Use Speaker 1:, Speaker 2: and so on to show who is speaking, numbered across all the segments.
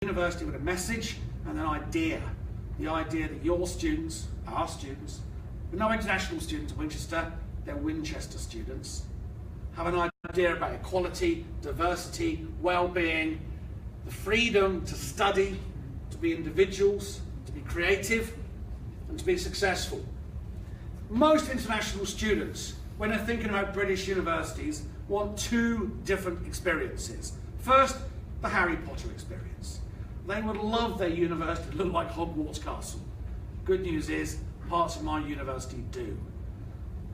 Speaker 1: University with a message and an idea. The idea that your students, our students, we're no international students at Winchester, they're Winchester students, have an idea about equality, diversity, well-being, the freedom to study, to be individuals, to be creative, and to be successful. Most international students, when they're thinking about British universities, want two different experiences. First, the Harry Potter experience. They would love their university to look like Hogwarts Castle. Good news is, parts of my university do.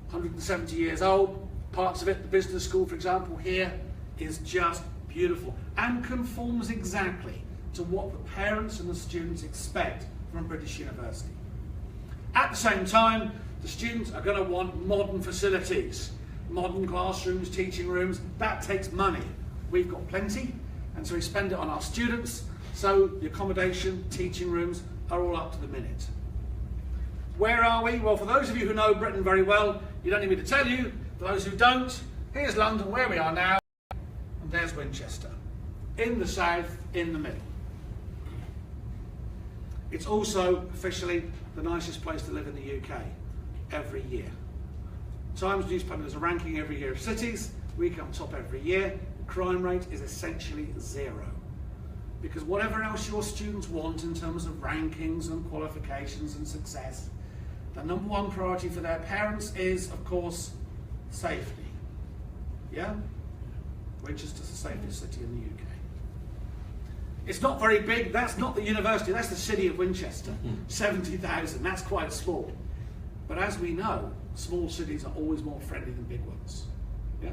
Speaker 1: 170 years old, parts of it, the business school for example here, is just beautiful and conforms exactly to what the parents and the students expect from a British university. At the same time, the students are going to want modern facilities, modern classrooms, teaching rooms. That takes money. We've got plenty, and so we spend it on our students, so the accommodation, teaching rooms are all up to the minute. Where are we? Well, for those of you who know Britain very well, you don't need me to tell you. For those who don't, here's London, where we are now, and there's Winchester. In the south, in the middle. It's also officially the nicest place to live in the UK every year. Times newspaper does a ranking every year of cities. We come top every year. The crime rate is essentially zero. Because whatever else your students want in terms of rankings and qualifications and success, the number one priority for their parents is, of course, safety. Yeah? Winchester's the safest city in the UK. It's not very big. That's not the university. That's the city of Winchester. 70,000. That's quite small. But as we know, small cities are always more friendly than big ones. Yeah?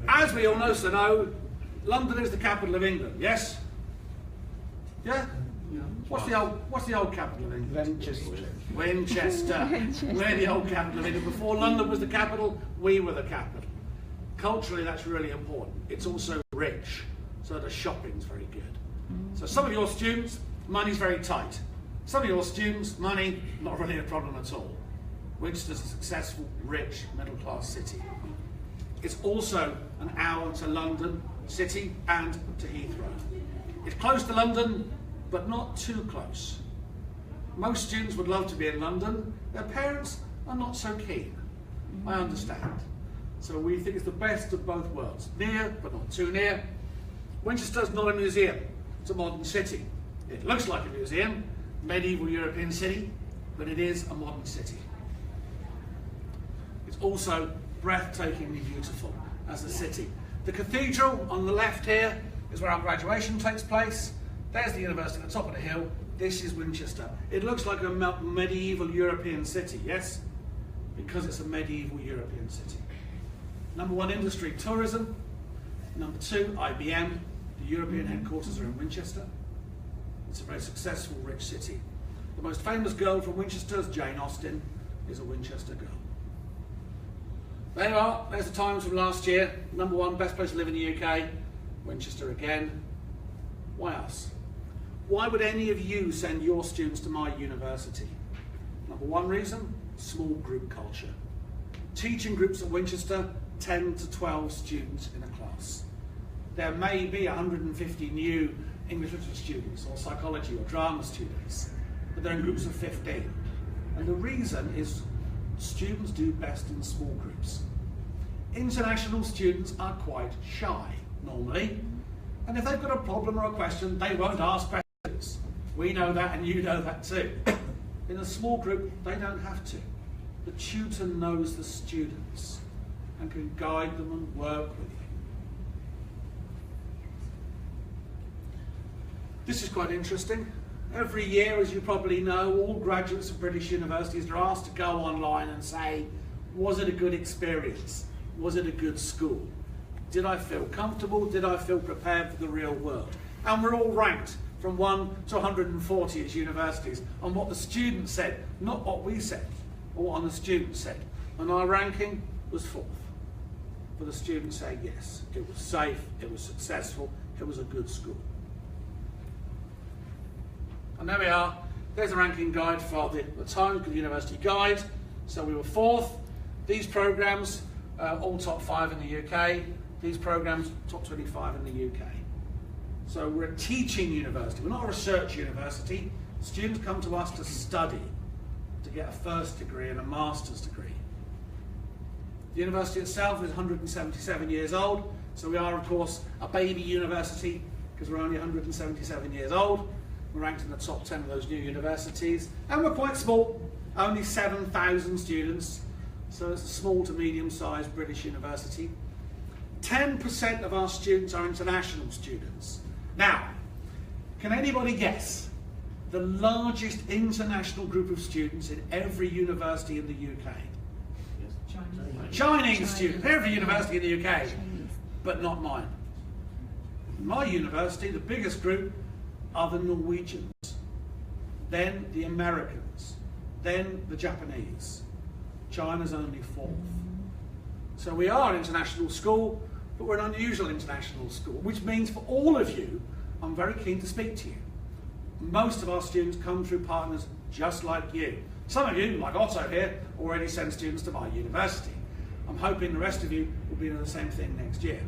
Speaker 1: As we also know, London is the capital of England. Yes? Yeah? What's the old capital of England? Winchester. We're the old capital of England. Before London was the capital, we were the capital. Culturally, that's really important. It's also rich, so the shopping's very good. So some of your students, money's very tight. Some of your students, money, not really a problem at all. Winchester's a successful, rich, middle-class city. It's also an hour to London City and to Heathrow. It's close to London, but not too close. Most students would love to be in London. Their parents are not so keen. I understand. So we think it's the best of both worlds. Near, but not too near. Winchester's not a museum. It's a modern city. It looks like a museum, medieval European city, but it is a modern city. It's also breathtakingly beautiful as a city. The cathedral on the left here is where our graduation takes place. There's the university at the top of the hill. This is Winchester. It looks like a medieval European city, yes? Because it's a medieval European city. Number one industry, tourism. Number two, IBM. The European headquarters are in Winchester. It's a very successful, rich city. The most famous girl from Winchester is Jane Austen, is a Winchester girl. There you are, there's the Times from last year. Number one, best place to live in the UK. Winchester again. Why us? Why would any of you send your students to my university? Number one reason, small group culture. Teaching groups at Winchester, 10 to 12 students in a class. There may be 150 new English literature students or psychology or drama students, but they're in groups of 15. And the reason is students do best in small groups. International students are quite shy, normally, and if they've got a problem or a question, they won't ask questions. We know that and you know that too. In a small group, they don't have to. The tutor knows the students and can guide them and work with you. This is quite interesting. Every year, as you probably know, all graduates of British universities are asked to go online and say, was it a good experience? Was it a good school? Did I feel comfortable? Did I feel prepared for the real world? And we're all ranked from 1 to 140 as universities on what the students said, not what we said, or what the students said. And our ranking was 4th. But the students say yes, it was safe, it was successful, it was a good school. And there we are. There's a ranking guide for the Times University Guide. So we were 4th. These programmes, all top 5 in the UK. These programmes, top 25 in the UK. So we're a teaching university. We're not a research university. Students come to us to study, to get a first degree and a master's degree. The university itself is 177 years old, so we are, of course, a baby university because we're only 177 years old. We're ranked in the top 10 of those new universities, and we're quite small, only 7,000 students, so it's a small to medium-sized British university. 10% of our students are international students. Now, can anybody guess the largest international group of students in every university in the UK? Chinese students, every university in the UK, but not mine. My university, the biggest group are the Norwegians, then the Americans, then the Japanese. China's only fourth. So we are an international school, but we're an unusual international school, which means for all of you, I'm very keen to speak to you. Most of our students come through partners just like you. Some of you, like Otto here, already send students to my university. I'm hoping the rest of you will be doing the same thing next year.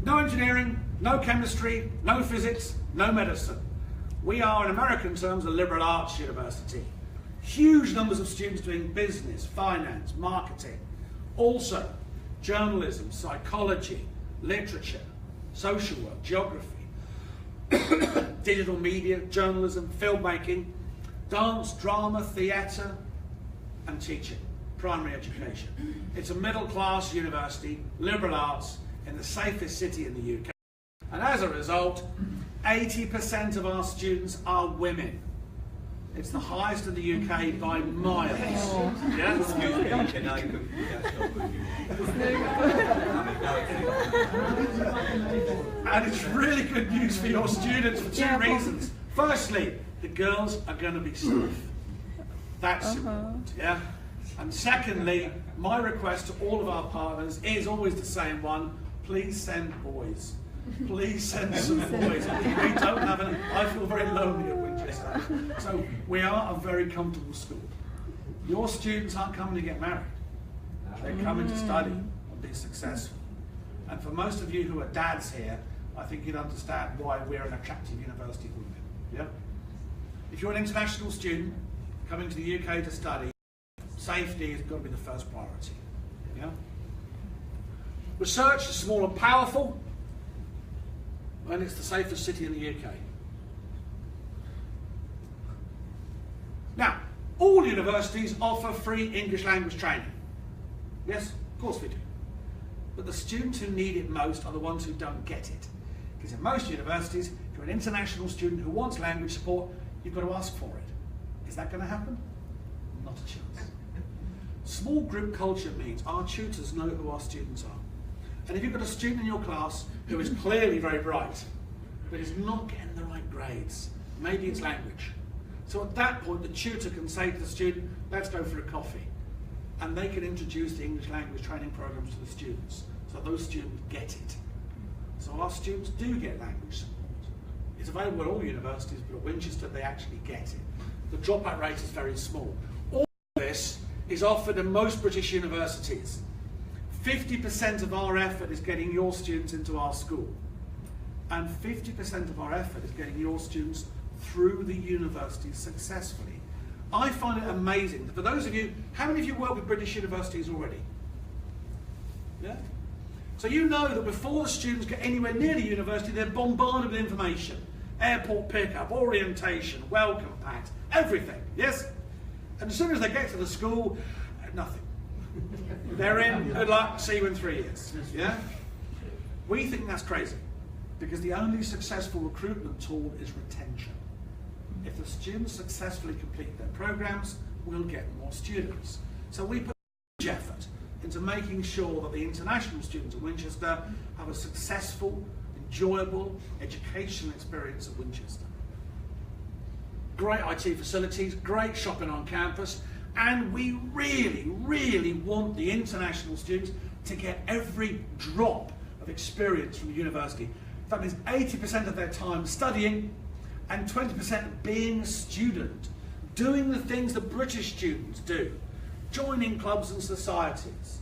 Speaker 1: No engineering, no chemistry, no physics, no medicine. We are, in American terms, a liberal arts university. Huge numbers of students doing business, finance, marketing. Also, journalism, psychology, literature, social work, geography, digital media, journalism, filmmaking, dance, drama, theatre, and teaching, primary education. It's a middle-class university, liberal arts, in the safest city in the UK. And as a result, 80% of our students are women. It's the highest in the UK by miles. Yeah? Excuse me. And it's really good news for your students for two reasons. Firstly, the girls are going to be safe. That's important, yeah? And secondly, my request to all of our partners is always the same one: please send boys. Please send some boys. We don't have any. I feel very lonely at Winchester. So we are a very comfortable school. Your students aren't coming to get married. They're coming to study and be successful. And for most of you who are dads here, I think you'd understand why we're an attractive university for women. Yeah? If you're an international student coming to the UK to study, safety has got to be the first priority. Yeah? Research is small and powerful, and it's the safest city in the UK. Now, all universities offer free English language training. Yes, of course we do. But the students who need it most are the ones who don't get it. Because in most universities, if you're an international student who wants language support, you've got to ask for it. Is that going to happen? Not a chance. Small group culture means our tutors know who our students are. And if you've got a student in your class who is clearly very bright, but is not getting the right grades, maybe it's language. So at that point, the tutor can say to the student, let's go for a coffee. And they can introduce the English language training programs to the students, so those students get it. So our students do get language support. It's available at all universities, but at Winchester they actually get it. The dropout rate is very small. All of this is offered in most British universities. 50% of our effort is getting your students into our school. And 50% of our effort is getting your students through the university successfully. I find it amazing. For those of you, how many of you work with British universities already? Yeah? So you know that before the students get anywhere near the university, they're bombarded with information. Airport pickup, orientation, welcome packs, everything, yes? And as soon as they get to the school, nothing. They're in, good luck, see you in 3 years, yeah? We think that's crazy, because the only successful recruitment tool is retention. If the students successfully complete their programs, we'll get more students. So we put huge effort into making sure that the international students at Winchester have a successful, enjoyable educational experience at Winchester. Great IT facilities, great shopping on campus, and we really, really want the international students to get every drop of experience from the university. That means 80% of their time studying and 20% being a student, doing the things that British students do, joining clubs and societies.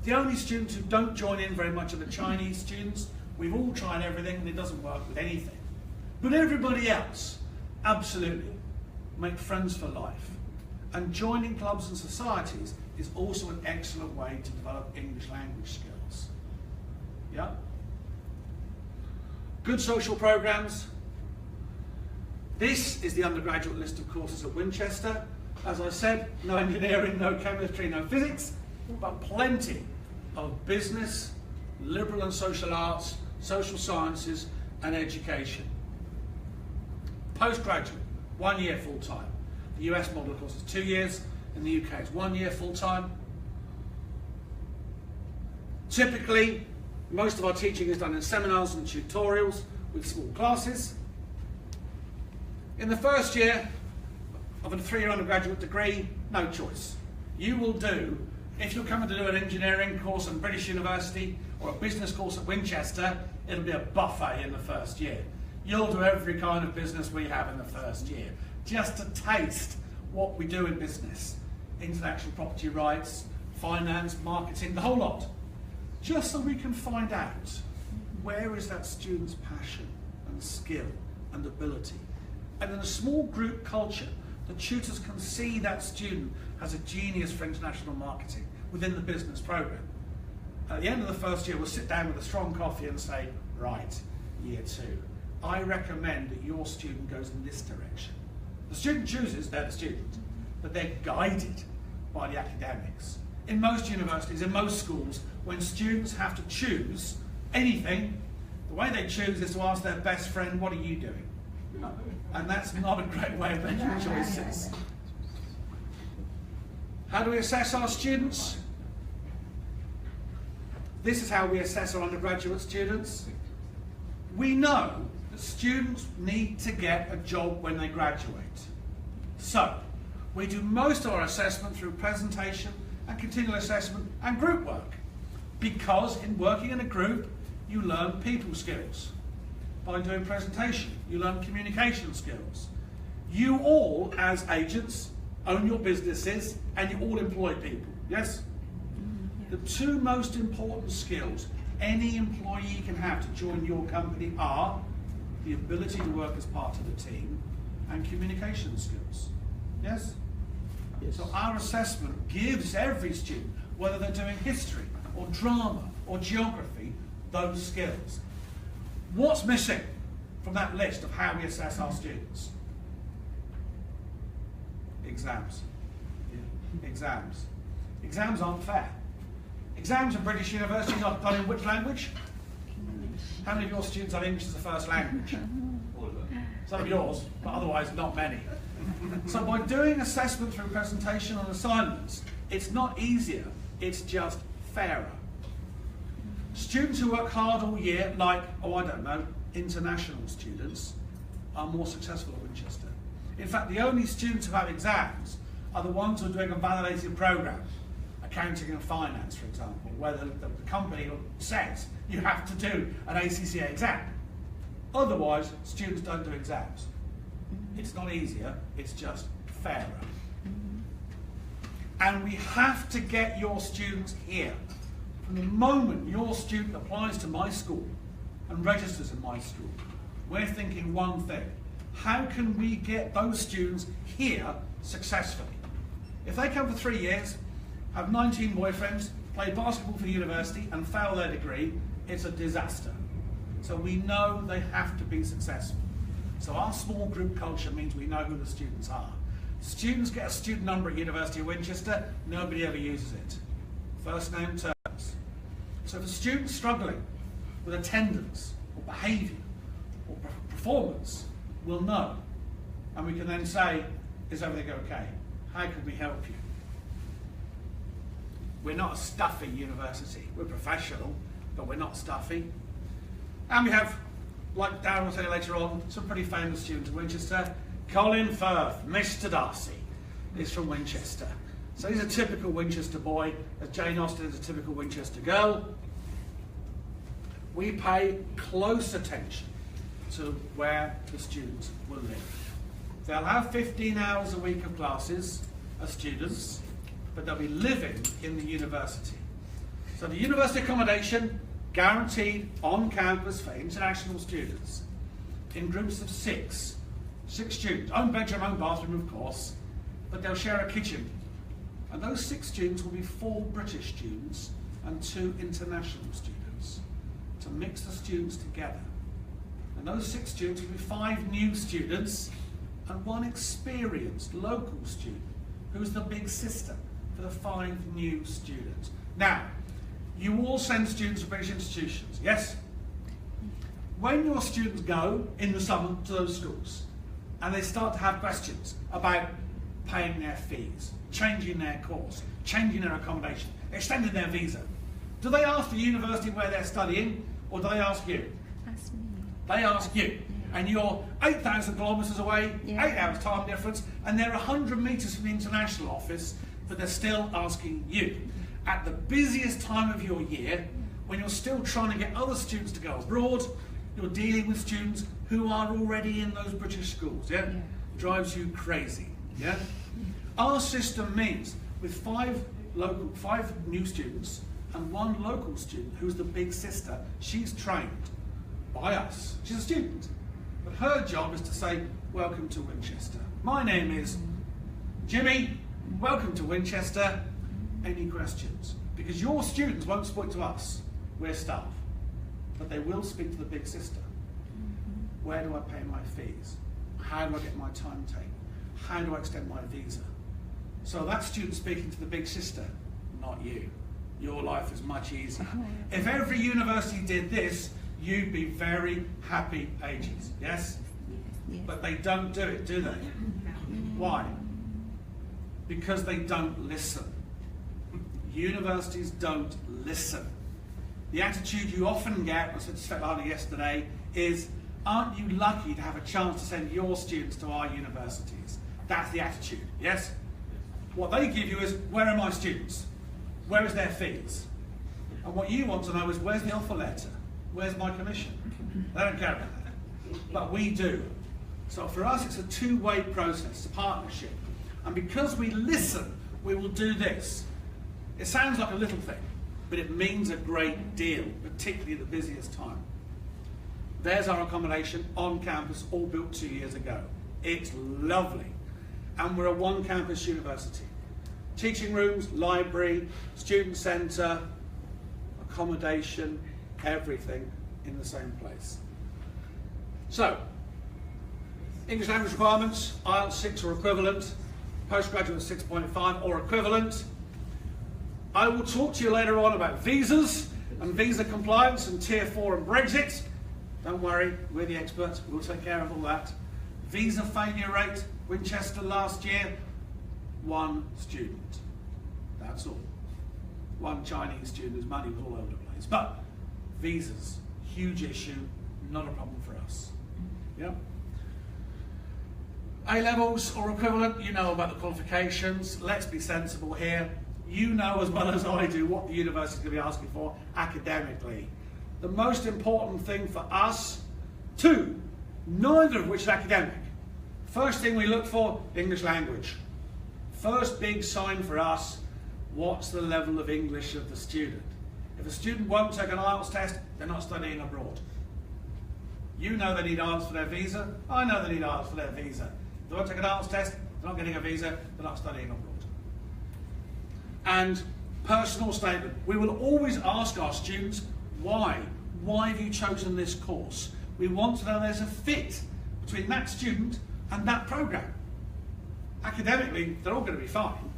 Speaker 1: The only students who don't join in very much are the Chinese students, We've all tried everything and it doesn't work with anything. But everybody else, absolutely, make friends for life. And joining clubs and societies is also an excellent way to develop English language skills. Yeah? Good social programs. This is the undergraduate list of courses at Winchester. As I said, no engineering, no chemistry, no physics, but plenty of business, liberal and social arts, social sciences and education. Postgraduate, 1 year full-time. The US model, of course, is 2 years. In the UK, it's 1 year full-time. Typically, most of our teaching is done in seminars and tutorials with small classes. In the first year of a 3-year undergraduate degree, no choice. You will do, if you're coming to do an engineering course at British University or a business course at Winchester, it'll be a buffet in the first year. You'll do every kind of business we have in the first year, just to taste what we do in business. Intellectual property rights, finance, marketing, the whole lot. Just so we can find out where is that student's passion and skill and ability. And in a small group culture, the tutors can see that student has a genius for international marketing within the business program. At the end of the first year, we'll sit down with a strong coffee and say, right, year 2, I recommend that your student goes in this direction. The student chooses, they're the student, but they're guided by the academics. In most universities, in most schools, when students have to choose anything, the way they choose is to ask their best friend, what are you doing? And that's not a great way of making choices. How do we assess our students? This is how we assess our undergraduate students. We know that students need to get a job when they graduate. So, we do most of our assessment through presentation and continual assessment and group work. Because in working in a group, you learn people skills. By doing presentation, you learn communication skills. You all, as agents, own your businesses and you all employ people, yes? The 2 most important skills any employee can have to join your company are the ability to work as part of the team and communication skills, yes? Yes. So our assessment gives every student, whether they're doing history or drama or geography, those skills. What's missing from that list of how we assess our students? Exams. Yeah. Exams. Exams aren't fair. Exams at British universities are done in which language? How many of your students have English as a first language? All of them. Some of yours, but otherwise not many. So by doing assessment through presentation and assignments, it's not easier, it's just fairer. Students who work hard all year, like, oh I don't know, international students, are more successful at Winchester. In fact, the only students who have exams are the ones who are doing a validated program, accounting and finance, for example, where the company says you have to do an ACCA exam. Otherwise, students don't do exams. It's not easier, it's just fairer. And we have to get your students here. From the moment your student applies to my school and registers in my school, we're thinking one thing. How can we get those students here successfully? If they come for 3 years, have 19 boyfriends, play basketball for the university and fail their degree, it's a disaster. So we know they have to be successful. So our small group culture means we know who the students are. Students get a student number at University of Winchester, nobody ever uses it. First name terms. So if a student's struggling with attendance or behaviour or performance, we'll know. And we can then say, is everything okay? How can we help you? We're not a stuffy university. We're professional, but we're not stuffy. And we have, like Darren will tell you later on, some pretty famous students at Winchester. Colin Firth, Mr. Darcy, is from Winchester. So he's a typical Winchester boy, as Jane Austen is a typical Winchester girl. We pay close attention to where the students will live. They'll have 15 hours a week of classes as students, but they'll be living in the university. So the university accommodation guaranteed on campus for international students in groups of six students, own bedroom, own bathroom of course, but they'll share a kitchen. And those 6 students will be 4 British students and 2 international students to mix the students together. And those 6 students will be 5 new students and 1 experienced local student who's the big sister for the 5 new students. Now, you all send students to British institutions, yes? When your students go in the summer to those schools and they start to have questions about paying their fees, changing their course, changing their accommodation, extending their visa, do they ask the university where they're studying or do they ask you?
Speaker 2: Ask me.
Speaker 1: They ask you. And you're 8,000 kilometres away,
Speaker 2: Yeah.
Speaker 1: 8 hours time difference, and they're 100 metres from the international office, but they're still asking you. At the busiest time of your year, when you're still trying to get other students to go abroad, you're dealing with students who are already in those British schools, yeah?
Speaker 2: Yeah.
Speaker 1: Drives you crazy, yeah? Our system means with 5 new students and 1 local student who's the big sister, she's trained by us. She's a student. But her job is to say, welcome to Winchester. My name is Jimmy. Welcome to Winchester. Any questions? Because your students won't speak to us. We're staff. But they will speak to the big sister. Where do I pay my fees? How do I get my timetable? How do I extend my visa? So that student speaking to the big sister, not you. Your life is much easier. If every university did this, you'd be very happy agents, yes?
Speaker 2: Yes.
Speaker 1: But they don't do it, do they? Why? Because they don't listen. Universities don't listen. The attitude you often get, I said to Svetlana yesterday, is, aren't you lucky to have a chance to send your students to our universities? That's the attitude, yes? What they give you is, where are my students? Where is their fees? And what you want to know is, where's the offer letter? Where's my commission? They don't care about that. But we do. So for us, it's a two-way process, a partnership. And because we listen, we will do this. It sounds like a little thing, but it means a great deal, particularly at the busiest time. There's our accommodation on campus, all built 2 years ago. It's lovely. And we're a one-campus university. Teaching rooms, library, student centre, accommodation, everything in the same place. So, English language requirements, IELTS 6 or equivalent, postgraduate 6.5 or equivalent. I will talk to you later on about visas and visa compliance and Tier 4 and Brexit. Don't worry, we're the experts, we'll take care of all that. Visa failure rate, Winchester last year, 1 student. That's all. 1 Chinese student whose money was all over the place. But visas, huge issue, not a problem for us. Yeah? A-levels or equivalent, you know about the qualifications. Let's be sensible here. You know as well as I do what the university is going to be asking for academically. The most important thing for us, 2, neither of which is academic. First thing we look for, English language. First big sign for us, what's the level of English of the student? If a student won't take an IELTS test, they're not studying abroad. You know they need IELTS for their visa. I know they need IELTS for their visa. If they won't take an IELTS test, they're not getting a visa, they're not studying abroad. And personal statement. We will always ask our students, why? Why have you chosen this course? We want to know there's a fit between that student and that programme. Academically, they're all going to be fine.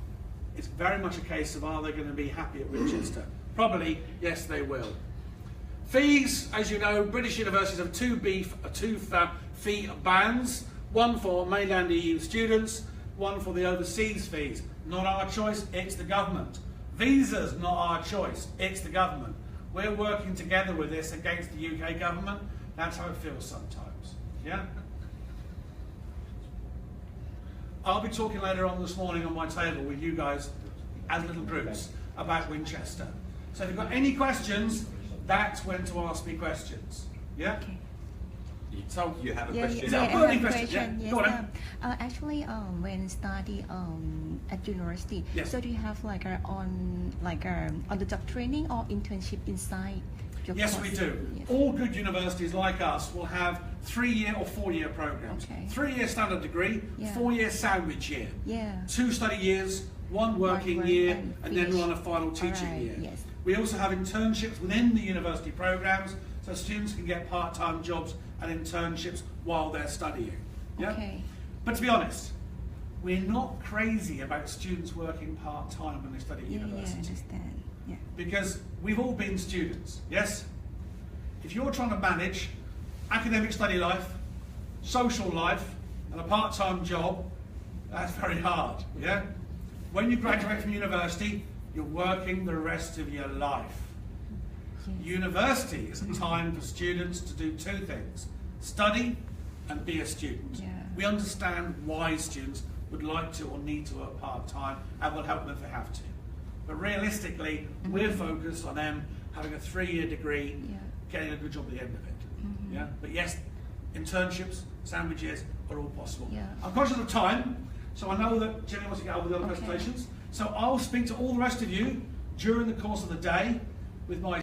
Speaker 1: It's very much a case of, are they going to be happy at Winchester? Probably, yes, they will. Fees, as you know, British universities have two fee bands, one for mainland EU students, one for the overseas fees. Not our choice, it's the government. Visas, not our choice, it's the government. We're working together with this against the UK government. That's how it feels sometimes, yeah? I'll be talking later on this morning on my table with you guys as little groups about Winchester. So if you've got any questions, that's when to ask me questions. Yeah?
Speaker 2: Okay.
Speaker 3: So you have a question?
Speaker 2: Yeah, I have a question.
Speaker 1: Yeah. Go on.
Speaker 2: Actually, when study at university,
Speaker 1: yes.
Speaker 2: So do you have like on the job training or internship inside? your
Speaker 1: Yes,
Speaker 2: course.
Speaker 1: we do.
Speaker 2: Yes.
Speaker 1: All good universities like us will have 3-year or 4-year programs.
Speaker 2: Okay.
Speaker 1: 3-year standard degree,
Speaker 2: Yeah.
Speaker 1: 4-year sandwich year.
Speaker 2: Yeah.
Speaker 1: 2 study years, 1 working
Speaker 2: work
Speaker 1: year,
Speaker 2: and
Speaker 1: and then
Speaker 2: finish.
Speaker 1: we're on a final teaching
Speaker 2: Alright,
Speaker 1: year.
Speaker 2: yes.
Speaker 1: We also have internships within the university programs, so students can get part-time jobs and internships while they're studying. Yeah?
Speaker 2: Okay.
Speaker 1: But to be honest, we're not crazy about students working part-time when they study at
Speaker 2: Yeah, I
Speaker 1: university.
Speaker 2: understand. Yeah.
Speaker 1: Because we've all been students, yes? If you're trying to manage academic study life, social life, and a part-time job, that's very hard, yeah? When you graduate from university, you're working the rest of your life.
Speaker 2: Yes.
Speaker 1: University is a time for students to do 2 things: study and be a student.
Speaker 2: Yeah.
Speaker 1: We understand why students would like to or need to work part-time, and we'll help them if they have to. But realistically, we're focused on them having a 3-year degree,
Speaker 2: Yeah.
Speaker 1: getting a good job at the end of it. Yeah. But yes, internships, sandwiches are all possible.
Speaker 2: Yeah.
Speaker 1: I'm conscious of time, so I know that Jenny wants to get on with the other
Speaker 2: Okay.
Speaker 1: presentations. So I'll speak to all the rest of you during the course of the day with my